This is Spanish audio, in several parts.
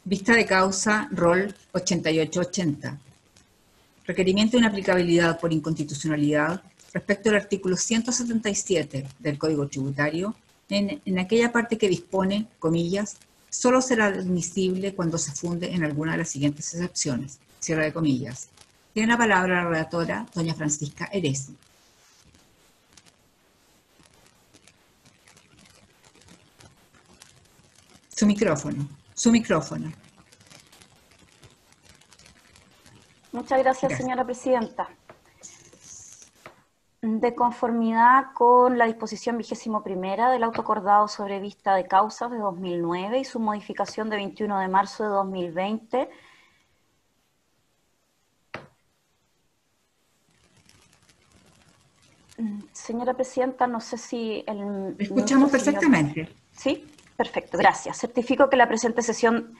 Vista de causa, rol 8880. Requerimiento de inaplicabilidad por inconstitucionalidad respecto al artículo 177 del Código Tributario, en aquella parte que dispone, comillas, solo será admisible cuando se funde en alguna de las siguientes excepciones, cierre de comillas. Tiene la palabra la relatora, doña Francisca Eresi. Su micrófono. Muchas gracias, Gracias. señora presidenta. De conformidad con la disposición 21ª del auto acordado sobre vista de causas de 2009 y su modificación de 21 de marzo de 2020, señora presidenta, no sé si el... Escuchamos perfectamente. ¿Sí? Perfecto, gracias. Certifico que la presente sesión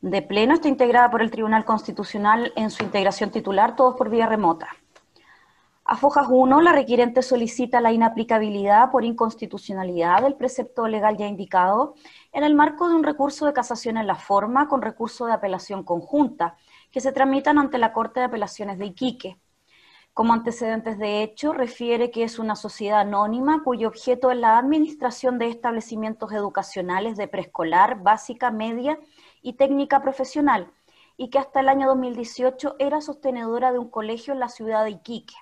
de pleno está integrada por el Tribunal Constitucional en su integración titular, todos por vía remota. A Fojas 1, la requirente solicita la inaplicabilidad por inconstitucionalidad del precepto legal ya indicado en el marco de un recurso de casación en la forma con recurso de apelación conjunta que se tramitan ante la Corte de Apelaciones de Iquique. Como antecedentes de hecho, refiere que es una sociedad anónima cuyo objeto es la administración de establecimientos educacionales de preescolar, básica, media y técnica profesional, y que hasta el año 2018 era sostenedora de un colegio en la ciudad de Iquique.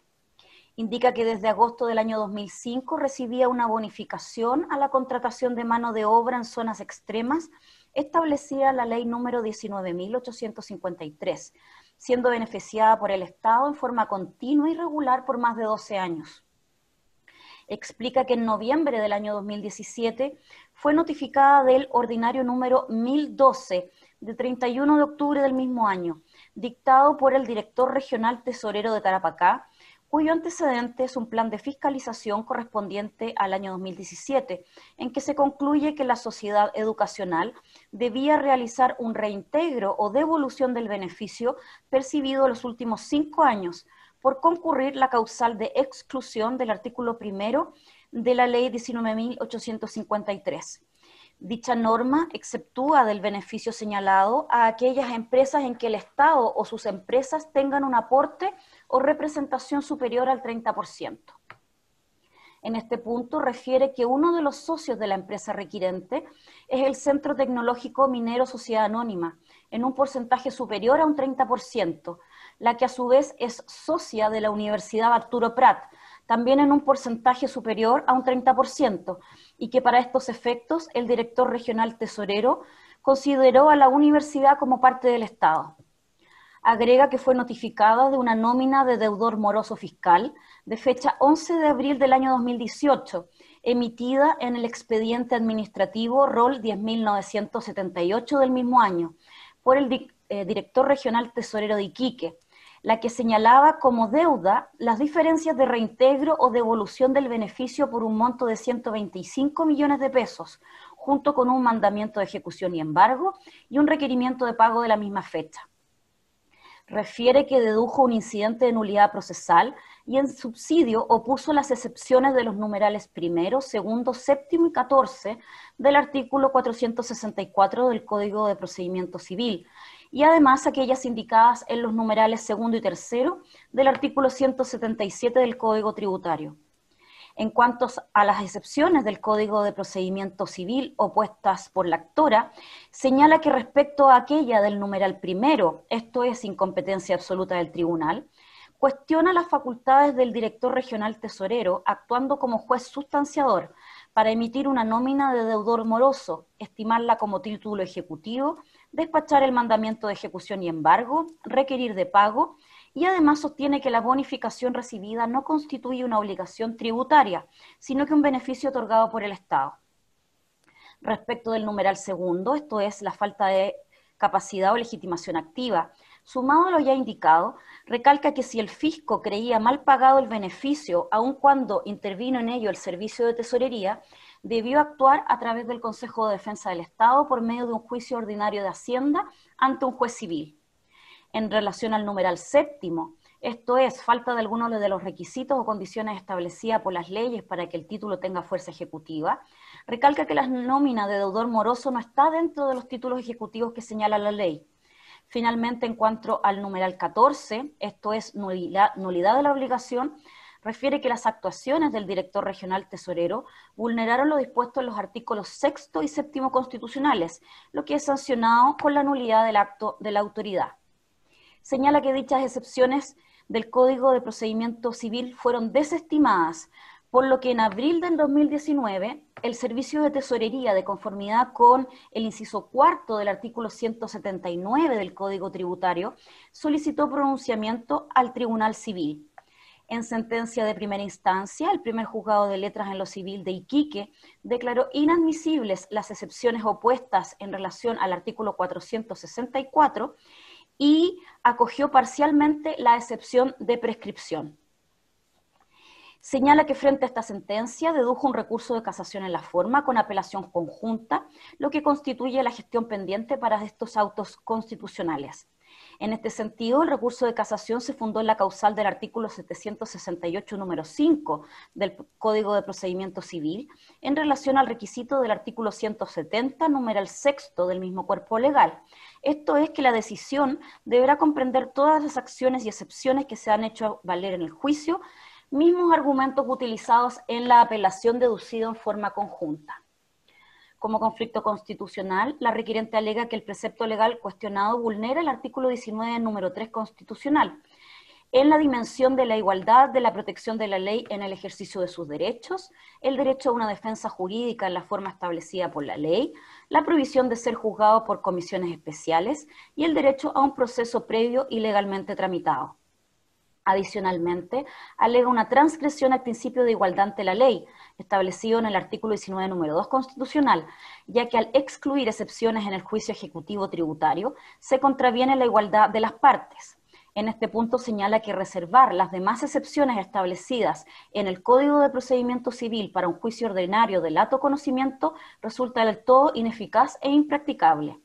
Indica que desde agosto del año 2005 recibía una bonificación a la contratación de mano de obra en zonas extremas establecida en la ley número 19.853, siendo beneficiada por el Estado en forma continua y regular por más de 12 años. Explica que en noviembre del año 2017 fue notificada del ordinario número 1012 de 31 de octubre del mismo año, dictado por el director regional tesorero de Tarapacá, cuyo antecedente es un plan de fiscalización correspondiente al año 2017, en que se concluye que la sociedad educacional debía realizar un reintegro o devolución del beneficio percibido en los últimos 5 años por concurrir la causal de exclusión del artículo 1 de la ley 19.853. Dicha norma exceptúa del beneficio señalado a aquellas empresas en que el Estado o sus empresas tengan un aporte o representación superior al 30%. En este punto refiere que uno de los socios de la empresa requirente es el Centro Tecnológico Minero Sociedad Anónima, en un porcentaje superior a un 30%, la que a su vez es socia de la Universidad Arturo Prat, también en un porcentaje superior a un 30%, y que para estos efectos el director regional tesorero consideró a la universidad como parte del Estado. Agrega que fue notificada de una nómina de deudor moroso fiscal de fecha 11 de abril del año 2018, emitida en el expediente administrativo rol 10.978 del mismo año, por el director regional tesorero de Iquique, la que señalaba como deuda las diferencias de reintegro o devolución del beneficio por un monto de 125 millones de pesos, junto con un mandamiento de ejecución y embargo y un requerimiento de pago de la misma fecha. Refiere que dedujo un incidente de nulidad procesal y en subsidio opuso las excepciones de los numerales primero, segundo, séptimo y 14 del artículo 464 del Código de Procedimiento Civil, y además aquellas indicadas en los numerales segundo y tercero del artículo 177 del Código Tributario. En cuanto a las excepciones del Código de Procedimiento Civil opuestas por la actora, señala que respecto a aquella del numeral primero, esto es incompetencia absoluta del tribunal, cuestiona las facultades del director regional tesorero actuando como juez sustanciador para emitir una nómina de deudor moroso, estimarla como título ejecutivo, despachar el mandamiento de ejecución y embargo, requerir de pago, y además sostiene que la bonificación recibida no constituye una obligación tributaria, sino que un beneficio otorgado por el Estado. Respecto del numeral segundo, esto es la falta de capacidad o legitimación activa, sumado a lo ya indicado, recalca que si el fisco creía mal pagado el beneficio, aun cuando intervino en ello el servicio de tesorería, debió actuar a través del Consejo de Defensa del Estado por medio de un juicio ordinario de Hacienda ante un juez civil. En relación al numeral séptimo, esto es, falta de algunos de los requisitos o condiciones establecidas por las leyes para que el título tenga fuerza ejecutiva. Recalca que la nómina de deudor moroso no está dentro de los títulos ejecutivos que señala la ley. Finalmente, en cuanto al numeral 14, esto es nulidad de la obligación, refiere que las actuaciones del director regional tesorero vulneraron lo dispuesto en los artículos 6 y 7 constitucionales, lo que es sancionado con la nulidad del acto de la autoridad. Señala que dichas excepciones del Código de Procedimiento Civil fueron desestimadas, por lo que en abril del 2019 el Servicio de Tesorería, de conformidad con el inciso 4 del artículo 179 del Código Tributario, solicitó pronunciamiento al Tribunal Civil. En sentencia de primera instancia, el primer juzgado de letras en lo civil de Iquique declaró inadmisibles las excepciones opuestas en relación al artículo 464 y acogió parcialmente la excepción de prescripción. Señala que frente a esta sentencia dedujo un recurso de casación en la forma con apelación conjunta, lo que constituye la gestión pendiente para estos autos constitucionales. En este sentido, el recurso de casación se fundó en la causal del artículo 768, número 5 del Código de Procedimiento Civil, en relación al requisito del artículo 170, numeral 6 del mismo cuerpo legal. Esto es que la decisión deberá comprender todas las acciones y excepciones que se han hecho valer en el juicio, mismos argumentos utilizados en la apelación deducido en forma conjunta. Como conflicto constitucional, la requirente alega que el precepto legal cuestionado vulnera el artículo 19, número 3 constitucional, en la dimensión de la igualdad de la protección de la ley en el ejercicio de sus derechos, el derecho a una defensa jurídica en la forma establecida por la ley, la prohibición de ser juzgado por comisiones especiales y el derecho a un proceso previo y legalmente tramitado. Adicionalmente, alega una transgresión al principio de igualdad ante la ley, establecido en el artículo 19, número 2 constitucional, ya que al excluir excepciones en el juicio ejecutivo tributario, se contraviene la igualdad de las partes. En este punto señala que reservar las demás excepciones establecidas en el Código de Procedimiento Civil para un juicio ordinario de lato conocimiento resulta del todo ineficaz e impracticable.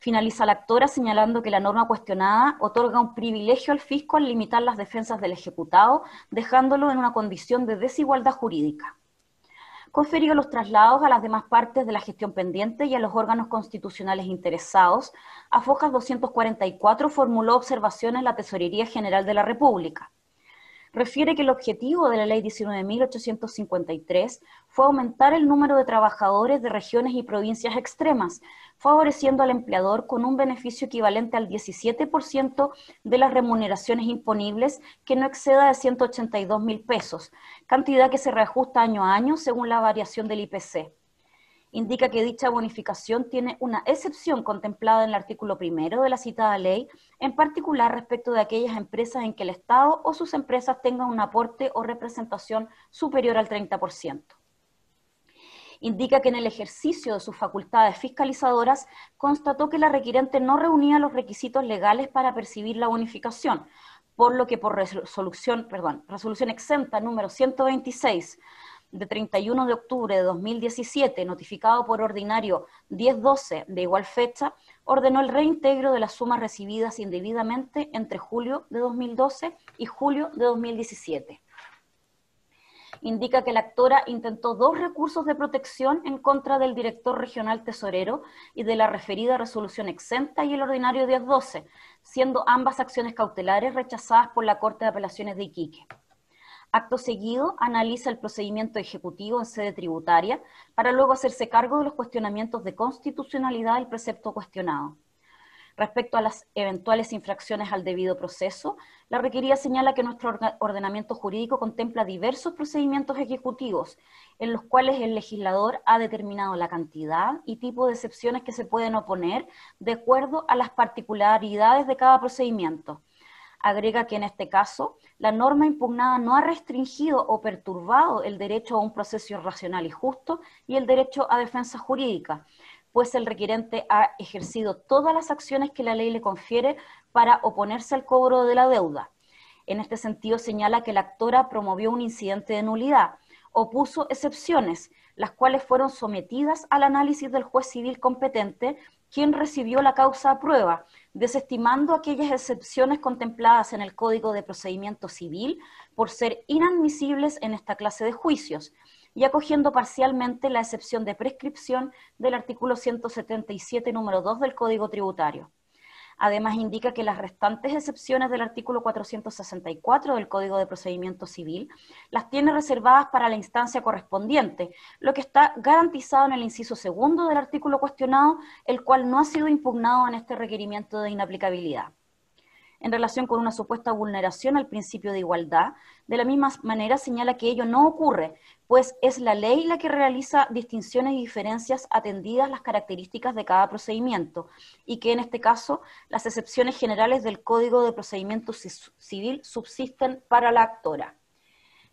Finaliza la actora señalando que la norma cuestionada otorga un privilegio al fisco al limitar las defensas del ejecutado, dejándolo en una condición de desigualdad jurídica. Conferido los traslados a las demás partes de la gestión pendiente y a los órganos constitucionales interesados, a Fojas 244 formuló observaciones la Tesorería General de la República. Refiere que el objetivo de la Ley 19.853 fue aumentar el número de trabajadores de regiones y provincias extremas, favoreciendo al empleador con un beneficio equivalente al 17% de las remuneraciones imponibles que no exceda de 182.000 pesos, cantidad que se reajusta año a año según la variación del IPC. Indica que dicha bonificación tiene una excepción contemplada en el artículo 1 de la citada ley, en particular respecto de aquellas empresas en que el Estado o sus empresas tengan un aporte o representación superior al 30%. Indica que en el ejercicio de sus facultades fiscalizadoras constató que la requirente no reunía los requisitos legales para percibir la bonificación, por lo que por resolución exenta número 126, de 31 de octubre de 2017, notificado por ordinario 1012 de igual fecha, ordenó el reintegro de las sumas recibidas indebidamente entre julio de 2012 y julio de 2017. Indica que la actora intentó 2 recursos de protección en contra del director regional tesorero y de la referida resolución exenta y el ordinario 1012, siendo ambas acciones cautelares rechazadas por la Corte de Apelaciones de Iquique. Acto seguido, analiza el procedimiento ejecutivo en sede tributaria para luego hacerse cargo de los cuestionamientos de constitucionalidad del precepto cuestionado. Respecto a las eventuales infracciones al debido proceso, la requerida señala que nuestro ordenamiento jurídico contempla diversos procedimientos ejecutivos en los cuales el legislador ha determinado la cantidad y tipo de excepciones que se pueden oponer de acuerdo a las particularidades de cada procedimiento. Agrega que en este caso, la norma impugnada no ha restringido o perturbado el derecho a un proceso racional y justo y el derecho a defensa jurídica, pues el requirente ha ejercido todas las acciones que la ley le confiere para oponerse al cobro de la deuda. En este sentido señala que la actora promovió un incidente de nulidad, opuso excepciones, las cuales fueron sometidas al análisis del juez civil competente, quien recibió la causa a prueba, desestimando aquellas excepciones contempladas en el Código de Procedimiento Civil por ser inadmisibles en esta clase de juicios, y acogiendo parcialmente la excepción de prescripción del artículo 177, número 2 del Código Tributario. Además, indica que las restantes excepciones del artículo 464 del Código de Procedimiento Civil las tiene reservadas para la instancia correspondiente, lo que está garantizado en el inciso segundo del artículo cuestionado, el cual no ha sido impugnado en este requerimiento de inaplicabilidad. En relación con una supuesta vulneración al principio de igualdad, de la misma manera señala que ello no ocurre, pues es la ley la que realiza distinciones y diferencias atendidas las características de cada procedimiento, y que en este caso las excepciones generales del Código de Procedimiento Civil subsisten para la actora.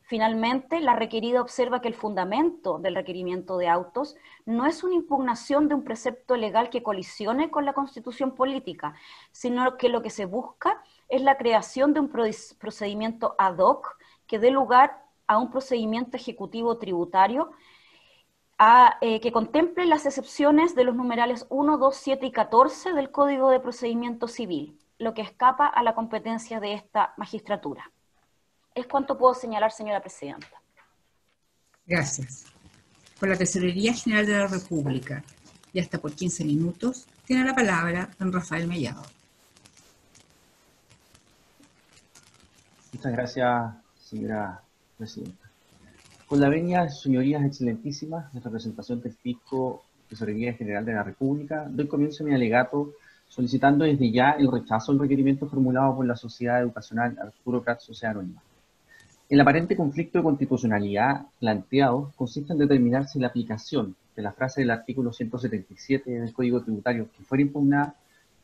Finalmente, la requerida observa que el fundamento del requerimiento de autos no es una impugnación de un precepto legal que colisione con la Constitución política, sino que lo que se busca es la creación de un procedimiento ad hoc que dé lugar a un procedimiento ejecutivo tributario que contemple las excepciones de los numerales 1, 2, 7 y 14 del Código de Procedimiento Civil, lo que escapa a la competencia de esta magistratura. Es cuanto puedo señalar, señora presidenta. Gracias. Por la Tesorería General de la República, y hasta por 15 minutos, tiene la palabra don Rafael Mellado. Muchas gracias, señora presidenta. Con la venia, señorías excelentísimas, en representación del Fisco Tesorería General de la República, doy comienzo a mi alegato solicitando desde ya el rechazo al requerimiento formulado por la Sociedad Educacional Arturo Prat Sociedad Anónima. El aparente conflicto de constitucionalidad planteado consiste en determinar si la aplicación de la frase del artículo 177 del Código Tributario que fuera impugnada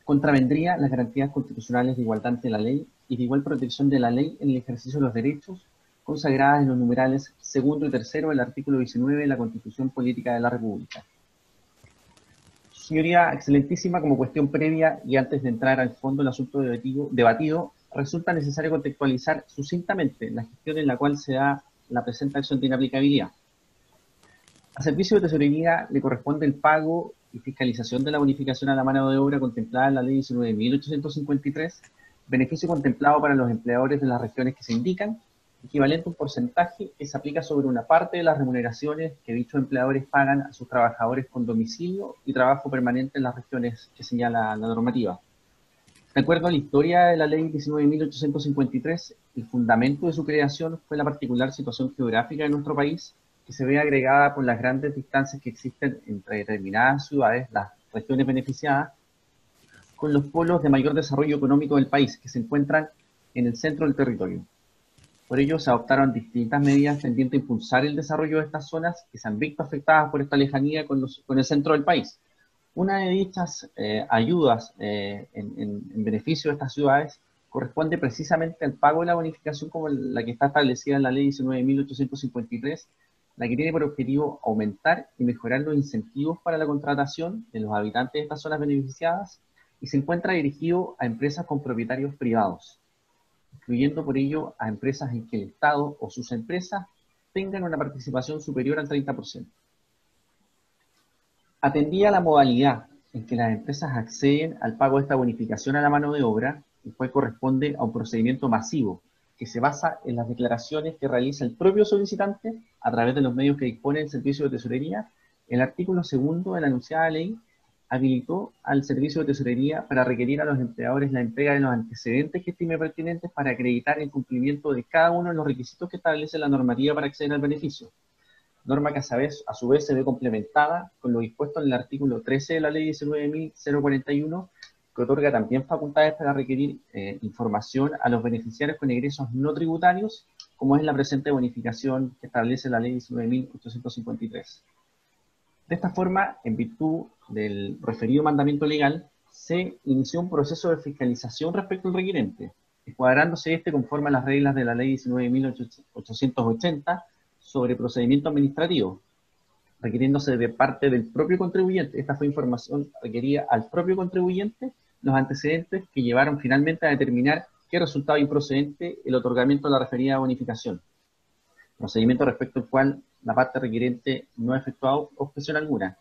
contravendría las garantías constitucionales de igualdad ante la ley y de igual protección de la ley en el ejercicio de los derechos consagradas en los numerales segundo y tercero del artículo 19 de la Constitución Política de la República. Señoría excelentísima, como cuestión previa y antes de entrar al fondo del asunto debatido, resulta necesario contextualizar sucintamente la gestión en la cual se da la presente acción de inaplicabilidad. Al Servicio de Tesorería le corresponde el pago y fiscalización de la bonificación a la mano de obra contemplada en la Ley 19.853, beneficio contemplado para los empleadores de las regiones que se indican, equivalente a un porcentaje que se aplica sobre una parte de las remuneraciones que dichos empleadores pagan a sus trabajadores con domicilio y trabajo permanente en las regiones que señala la normativa. De acuerdo a la historia de la Ley 19.853, el fundamento de su creación fue la particular situación geográfica de nuestro país, que se ve agregada por las grandes distancias que existen entre determinadas ciudades, las regiones beneficiadas, con los polos de mayor desarrollo económico del país, que se encuentran en el centro del territorio. Por ello se adoptaron distintas medidas tendientes a impulsar el desarrollo de estas zonas que se han visto afectadas por esta lejanía con el centro del país. Una de dichas ayudas en beneficio de estas ciudades corresponde precisamente al pago de la bonificación como la que está establecida en la Ley 19.853, la que tiene por objetivo aumentar y mejorar los incentivos para la contratación de los habitantes de estas zonas beneficiadas y se encuentra dirigido a empresas con propietarios privados, incluyendo por ello a empresas en que el Estado o sus empresas tengan una participación superior al 30%. Atendida la modalidad en que las empresas acceden al pago de esta bonificación a la mano de obra, el cual corresponde a un procedimiento masivo, que se basa en las declaraciones que realiza el propio solicitante a través de los medios que dispone el Servicio de Tesorería, el artículo segundo de la anunciada ley habilitó al Servicio de Tesorería para requerir a los empleadores la entrega de los antecedentes que estime pertinentes para acreditar el cumplimiento de cada uno de los requisitos que establece la normativa para acceder al beneficio. Norma que a su vez se ve complementada con lo dispuesto en el artículo 13 de la Ley 19.041, que otorga también facultades para requerir información a los beneficiarios con egresos no tributarios, como es la presente bonificación que establece la Ley 19.853. De esta forma, en virtud del referido mandamiento legal, se inició un proceso de fiscalización respecto al requirente, encuadrándose conforme a las reglas de la Ley 19.880 sobre procedimiento administrativo, requiriéndose de parte del propio contribuyente. Esta fue información requerida al propio contribuyente, los antecedentes que llevaron finalmente a determinar que resultaba improcedente el otorgamiento de la referida bonificación. Procedimiento respecto al cual la parte requerente no ha efectuado objeción alguna.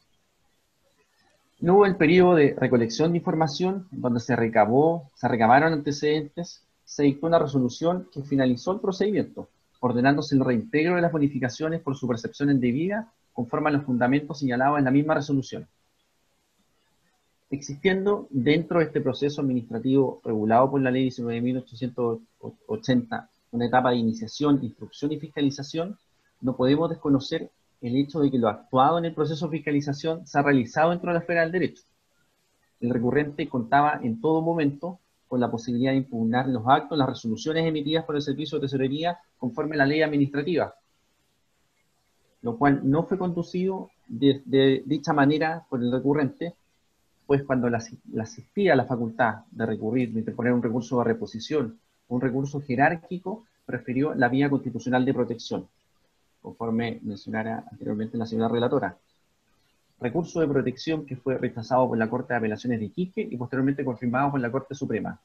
Luego el periodo de recolección de información, donde se recabaron antecedentes, se dictó una resolución que finalizó el procedimiento, ordenándose el reintegro de las bonificaciones por su percepción indebida, conforme a los fundamentos señalados en la misma resolución. Existiendo dentro de este proceso administrativo regulado por la Ley 19.880 una etapa de iniciación, instrucción y fiscalización, no podemos desconocer el hecho de que lo actuado en el proceso de fiscalización se ha realizado dentro de la esfera del derecho. El recurrente contaba en todo momento con la posibilidad de impugnar los actos, las resoluciones emitidas por el Servicio de Tesorería conforme a la ley administrativa, lo cual no fue conducido de dicha manera por el recurrente, pues cuando le asistía la facultad de recurrir, de interponer un recurso de reposición, un recurso jerárquico, prefirió la vía constitucional de protección, conforme mencionara anteriormente la señora relatora. Recurso de protección que fue rechazado por la Corte de Apelaciones de Iquique y posteriormente confirmado por la Corte Suprema.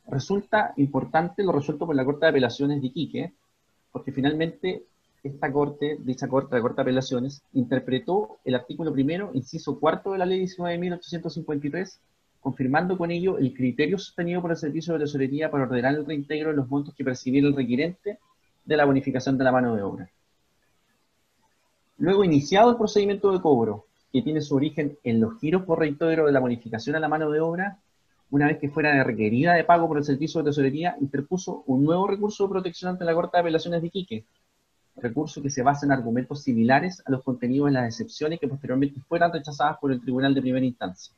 Resulta importante lo resuelto por la Corte de Apelaciones de Iquique, porque finalmente dicha Corte, la Corte de Apelaciones, interpretó el artículo 1, inciso 4 de la Ley 19.853, confirmando con ello el criterio sostenido por el Servicio de Tesorería para ordenar el reintegro de los montos que percibiera el requirente de la bonificación de la mano de obra. Luego, iniciado el procedimiento de cobro, que tiene su origen en los giros por reintegro de la bonificación a la mano de obra, una vez que fuera requerida de pago por el Servicio de Tesorería, interpuso un nuevo recurso de protección ante la Corte de Apelaciones de Iquique, recurso que se basa en argumentos similares a los contenidos en las excepciones que posteriormente fueran rechazadas por el Tribunal de Primera Instancia.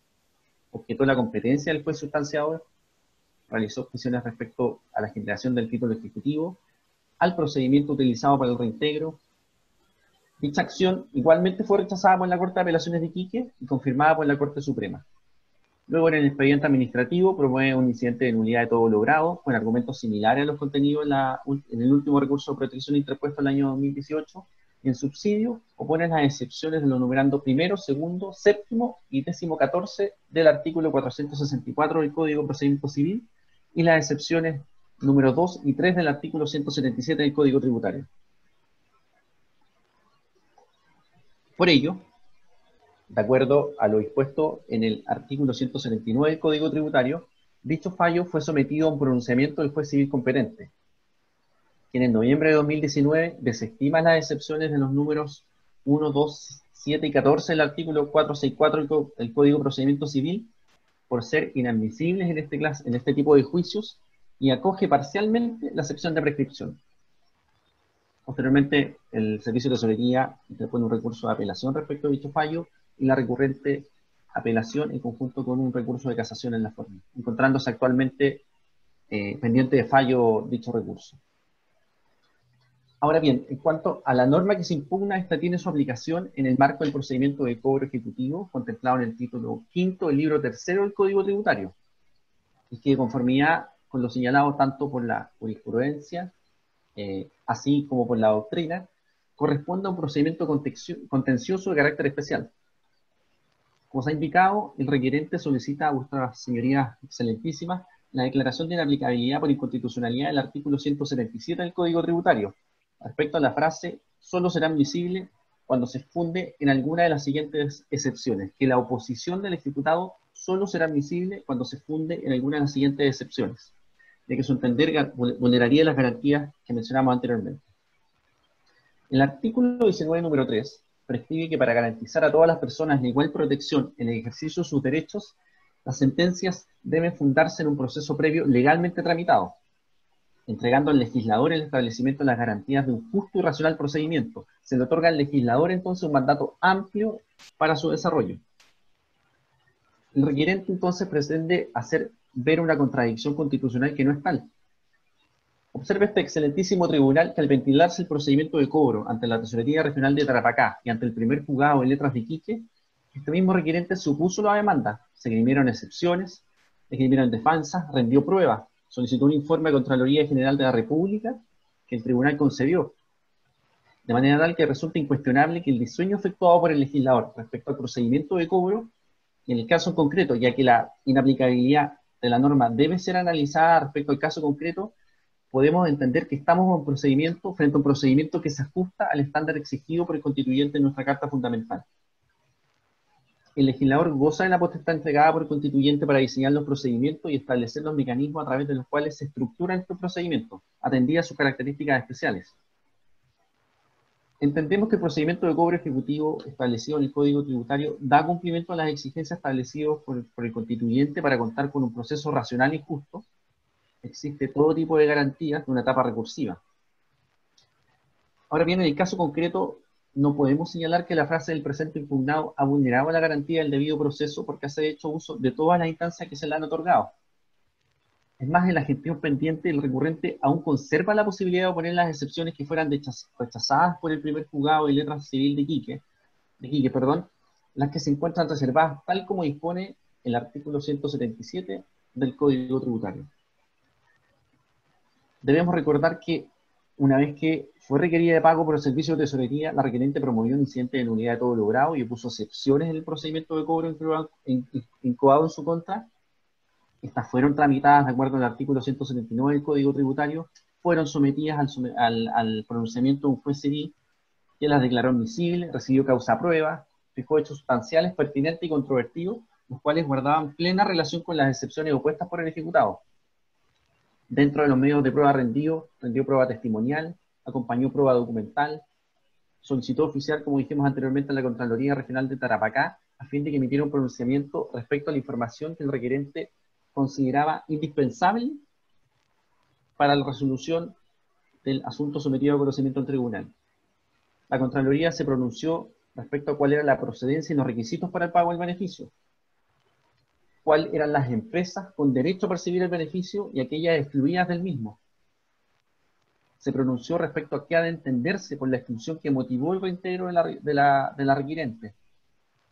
Objetó la competencia del juez sustanciador, realizó objeciones respecto a la generación del título ejecutivo, al procedimiento utilizado para el reintegro. Dicha acción igualmente fue rechazada por la Corte de Apelaciones de Iquique y confirmada por la Corte Suprema. Luego, en el expediente administrativo, promueve un incidente de nulidad de todo logrado, con argumentos similares a los contenidos en el último recurso de protección interpuesto el año 2018, y en subsidio opone las excepciones de los numerandos primero, segundo, séptimo y 14 del artículo 464 del Código de Procedimiento Civil, y las excepciones número 2 y 3 del artículo 177 del Código Tributario. Por ello, de acuerdo a lo dispuesto en el artículo 179 del Código Tributario, dicho fallo fue sometido a un pronunciamiento del juez civil competente, quien en noviembre de 2019 desestima las excepciones de los números 1, 2, 7 y 14 del artículo 464 del Código de Procedimiento Civil por ser inadmisibles en este tipo de juicios y acoge parcialmente la excepción de prescripción. Posteriormente, el Servicio de Tesorería interpone un recurso de apelación respecto a dicho fallo y la recurrente apelación en conjunto con un recurso de casación en la forma, encontrándose actualmente pendiente de fallo dicho recurso. Ahora bien, en cuanto a la norma que se impugna, esta tiene su aplicación en el marco del procedimiento de cobro ejecutivo contemplado en el título 5 del libro 3 del Código Tributario, y que de conformidad con lo señalado tanto por la jurisprudencia así como por la doctrina, corresponde a un procedimiento contencioso de carácter especial. Como se ha indicado, el requerente solicita a vuestras señorías excelentísimas la declaración de inaplicabilidad por inconstitucionalidad del artículo 177 del Código Tributario, respecto a la frase, solo será admisible cuando se funde en alguna de las siguientes excepciones, que la oposición del ejecutado solo será admisible cuando se funde en alguna de las siguientes excepciones, de que su entender vulneraría las garantías que mencionamos anteriormente. El artículo 19, número 3, prescribe que para garantizar a todas las personas la igual protección en el ejercicio de sus derechos, las sentencias deben fundarse en un proceso previo legalmente tramitado, entregando al legislador el establecimiento de las garantías de un justo y racional procedimiento. Se le otorga al legislador entonces un mandato amplio para su desarrollo. El requerente entonces pretende hacer ver una contradicción constitucional que no es tal. Observe este excelentísimo tribunal que al ventilarse el procedimiento de cobro ante la Tesorería Regional de Tarapacá y ante el primer juzgado en letras de Iquique, este mismo requerente se opuso a la demanda, se esgrimieron excepciones, esgrimieron defensas, rendió pruebas, solicitó un informe de Contraloría General de la República que el tribunal concedió, de manera tal que resulta incuestionable que el diseño efectuado por el legislador respecto al procedimiento de cobro, y en el caso en concreto, ya que la inaplicabilidad de la norma debe ser analizada respecto al caso concreto, podemos entender que estamos frente a un procedimiento que se ajusta al estándar exigido por el constituyente en nuestra Carta Fundamental. El legislador goza de la potestad entregada por el constituyente para diseñar los procedimientos y establecer los mecanismos a través de los cuales se estructuran estos procedimientos, atendidas sus características especiales. Entendemos que el procedimiento de cobro ejecutivo establecido en el Código Tributario da cumplimiento a las exigencias establecidas por el constituyente para contar con un proceso racional y justo. Existe todo tipo de garantías de una etapa recursiva. Ahora bien, en el caso concreto, no podemos señalar que la frase del presente impugnado ha vulnerado la garantía del debido proceso porque se ha hecho uso de todas las instancias que se le han otorgado. Es más, en la gestión pendiente, el recurrente aún conserva la posibilidad de oponer las excepciones que fueran rechazadas por el primer juzgado de letra civil de Iquique, las que se encuentran reservadas tal como dispone el artículo 177 del Código Tributario. Debemos recordar que una vez que fue requerida de pago por el servicio de tesorería, la requerente promovió un incidente de nulidad de todo logrado y puso excepciones en el procedimiento de cobro incoado en su contra. Estas fueron tramitadas de acuerdo al artículo 179 del Código Tributario, fueron sometidas al pronunciamiento de un juez civil que las declaró admisibles, recibió causa prueba, fijó hechos sustanciales pertinentes y controvertidos, los cuales guardaban plena relación con las excepciones opuestas por el ejecutado. Dentro de los medios de prueba rendió prueba testimonial, acompañó prueba documental, solicitó oficial, como dijimos anteriormente, a la Contraloría Regional de Tarapacá, a fin de que emitiera un pronunciamiento respecto a la información que el requerente consideraba indispensable para la resolución del asunto sometido a conocimiento del tribunal. La Contraloría se pronunció respecto a cuál era la procedencia y los requisitos para el pago del beneficio, cuáles eran las empresas con derecho a percibir el beneficio y aquellas excluidas del mismo. Se pronunció respecto a qué ha de entenderse por la exclusión que motivó el reintegro de la requirente,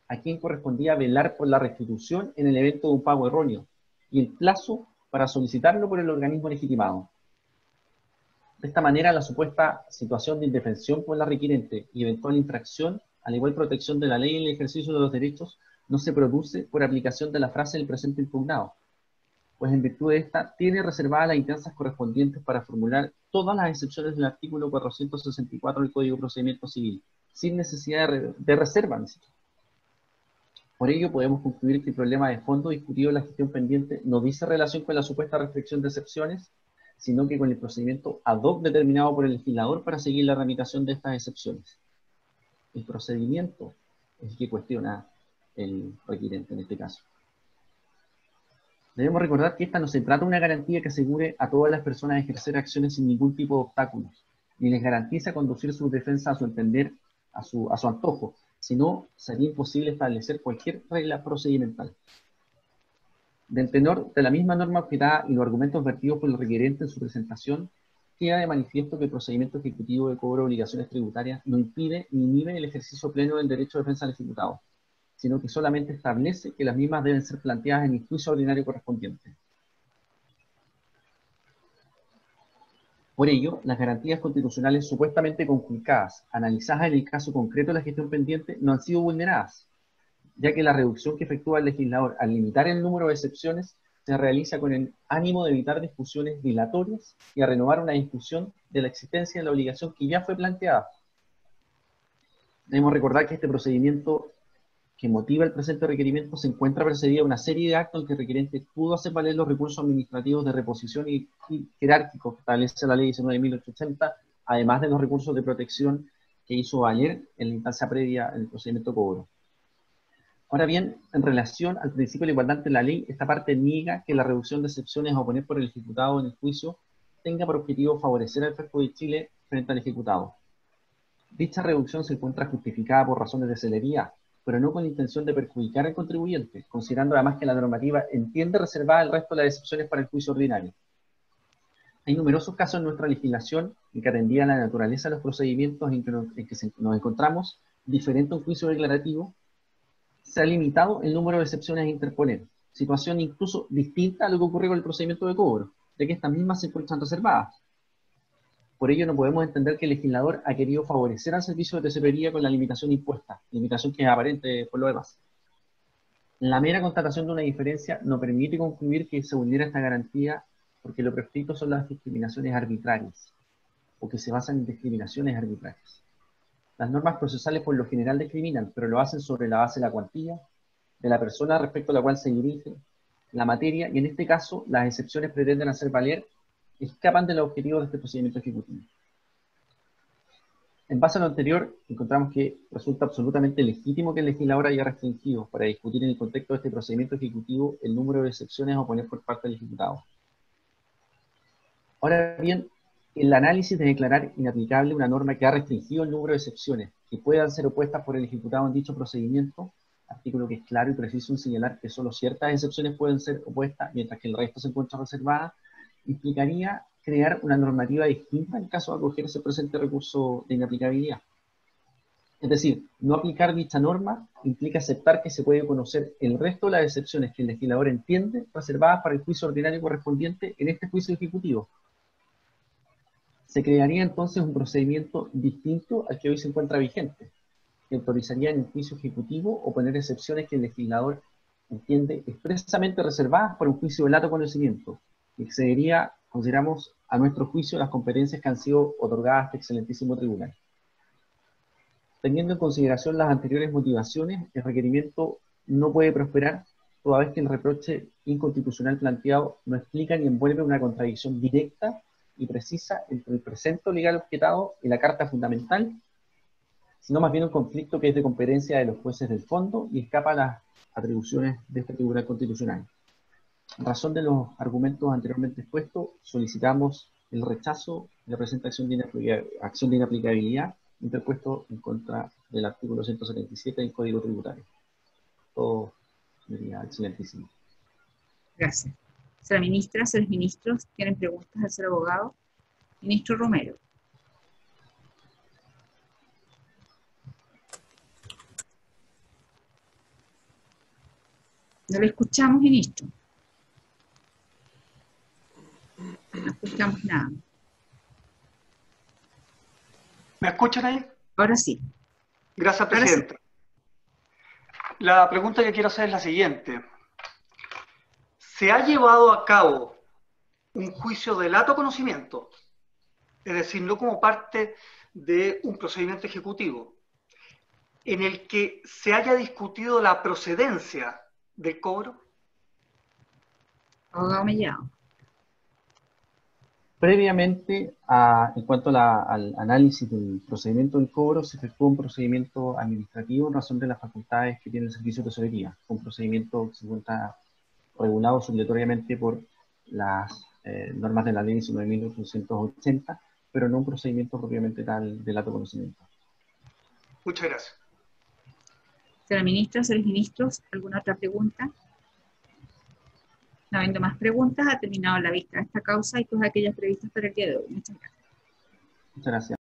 a quién correspondía velar por la restitución en el evento de un pago erróneo, y el plazo para solicitarlo por el organismo legitimado. De esta manera, la supuesta situación de indefensión por la requirente y eventual infracción a la igual protección de la ley en el ejercicio de los derechos no se produce por aplicación de la frase del presente impugnado, pues en virtud de esta tiene reservadas las instancias correspondientes para formular todas las excepciones del artículo 464 del Código de Procedimiento Civil, sin necesidad de reserva ni siquiera. Por ello, podemos concluir que el problema de fondo discutido en la gestión pendiente no dice relación con la supuesta restricción de excepciones, sino que con el procedimiento ad hoc determinado por el legislador para seguir la tramitación de estas excepciones. El procedimiento es el que cuestiona el requirente en este caso. Debemos recordar que esta no se trata de una garantía que asegure a todas las personas ejercer acciones sin ningún tipo de obstáculos, ni les garantiza conducir su defensa a su entender, a su antojo, sino sería imposible establecer cualquier regla procedimental. Del tenor de la misma norma objetada y los argumentos vertidos por el requerente en su presentación, queda de manifiesto que el procedimiento ejecutivo de cobro de obligaciones tributarias no impide ni inhibe el ejercicio pleno del derecho de defensa al ejecutado, sino que solamente establece que las mismas deben ser planteadas en el juicio ordinario correspondiente. Por ello, las garantías constitucionales supuestamente conculcadas, analizadas en el caso concreto de la gestión pendiente, no han sido vulneradas, ya que la reducción que efectúa el legislador al limitar el número de excepciones se realiza con el ánimo de evitar discusiones dilatorias y a renovar una discusión de la existencia de la obligación que ya fue planteada. Debemos recordar que este procedimiento que motiva el presente requerimiento se encuentra precedida de una serie de actos en que el requerente pudo hacer valer los recursos administrativos de reposición y jerárquicos que establece la ley 19.880, además de los recursos de protección que hizo valer en la instancia previa en el procedimiento de cobro. Ahora bien, en relación al principio de la igualdad ante la ley, esta parte niega que la reducción de excepciones a oponer por el ejecutado en el juicio tenga por objetivo favorecer al Fisco de Chile frente al ejecutado. Dicha reducción se encuentra justificada por razones de celeridad, pero no con la intención de perjudicar al contribuyente, considerando además que la normativa entiende reservada el resto de las excepciones para el juicio ordinario. Hay numerosos casos en nuestra legislación en que, atendida a la naturaleza de los procedimientos en que nos encontramos, diferente a un juicio declarativo, se ha limitado el número de excepciones a interponer, situación incluso distinta a lo que ocurre con el procedimiento de cobro, ya que estas mismas se encuentran reservadas. Por ello no podemos entender que el legislador ha querido favorecer al servicio de tesorería con la limitación impuesta, limitación que es aparente por lo demás. La mera constatación de una diferencia no permite concluir que se vulnera esta garantía porque lo prescrito son las discriminaciones arbitrarias, o que se basan en discriminaciones arbitrarias. Las normas procesales por lo general discriminan, pero lo hacen sobre la base de la cuantía, de la persona respecto a la cual se dirige, la materia, y en este caso las excepciones pretenden hacer valer, escapan de los objetivos de este procedimiento ejecutivo. En base a lo anterior, encontramos que resulta absolutamente legítimo que el legislador haya restringido, para discutir en el contexto de este procedimiento ejecutivo, el número de excepciones a oponer por parte del ejecutado. Ahora bien, el análisis de declarar inaplicable una norma que ha restringido el número de excepciones que puedan ser opuestas por el ejecutado en dicho procedimiento, artículo que es claro y preciso en señalar que solo ciertas excepciones pueden ser opuestas, mientras que el resto se encuentra reservada, implicaría crear una normativa distinta en caso de acogerse el presente recurso de inaplicabilidad. Es decir, no aplicar dicha norma implica aceptar que se puede conocer el resto de las excepciones que el legislador entiende reservadas para el juicio ordinario correspondiente en este juicio ejecutivo. Se crearía entonces un procedimiento distinto al que hoy se encuentra vigente, que autorizaría en el juicio ejecutivo oponer excepciones que el legislador entiende expresamente reservadas para un juicio de lato conocimiento, y excedería, consideramos, a nuestro juicio las competencias que han sido otorgadas a este excelentísimo tribunal. Teniendo en consideración las anteriores motivaciones, el requerimiento no puede prosperar, toda vez que el reproche inconstitucional planteado no explica ni envuelve una contradicción directa y precisa entre el precepto legal objetado y la Carta Fundamental, sino más bien un conflicto que es de competencia de los jueces del fondo y escapa a las atribuciones de este Tribunal Constitucional. En razón de los argumentos anteriormente expuestos, solicitamos el rechazo de la presente acción de inaplicabilidad interpuesto en contra del artículo 177 del Código Tributario. Todo sería excelentísimo. Gracias. Señora ministra, señores ministros, ¿tienen preguntas al señor abogado? Ministro Romero. No lo escuchamos, ministro. No escuchamos nada. ¿Me escuchan ahí? Ahora sí. Gracias, presidenta. La pregunta que quiero hacer es la siguiente. ¿Se ha llevado a cabo un juicio de lato conocimiento? Es decir, no como parte de un procedimiento ejecutivo, en el que se haya discutido la procedencia del cobro? Abogado Mellado. Previamente, en cuanto al análisis del procedimiento del cobro, se efectuó un procedimiento administrativo en razón de las facultades que tiene el Servicio de Tesorería. Un procedimiento que se encuentra regulado obligatoriamente por las normas de la Ley 19.880, pero no un procedimiento propiamente tal de lato conocimiento. Muchas gracias. Señora ministra, señores ministros, ¿alguna otra pregunta? No habiendo más preguntas, ha terminado la vista de esta causa y todas aquellas previstas para el día de hoy. Muchas gracias. Muchas gracias.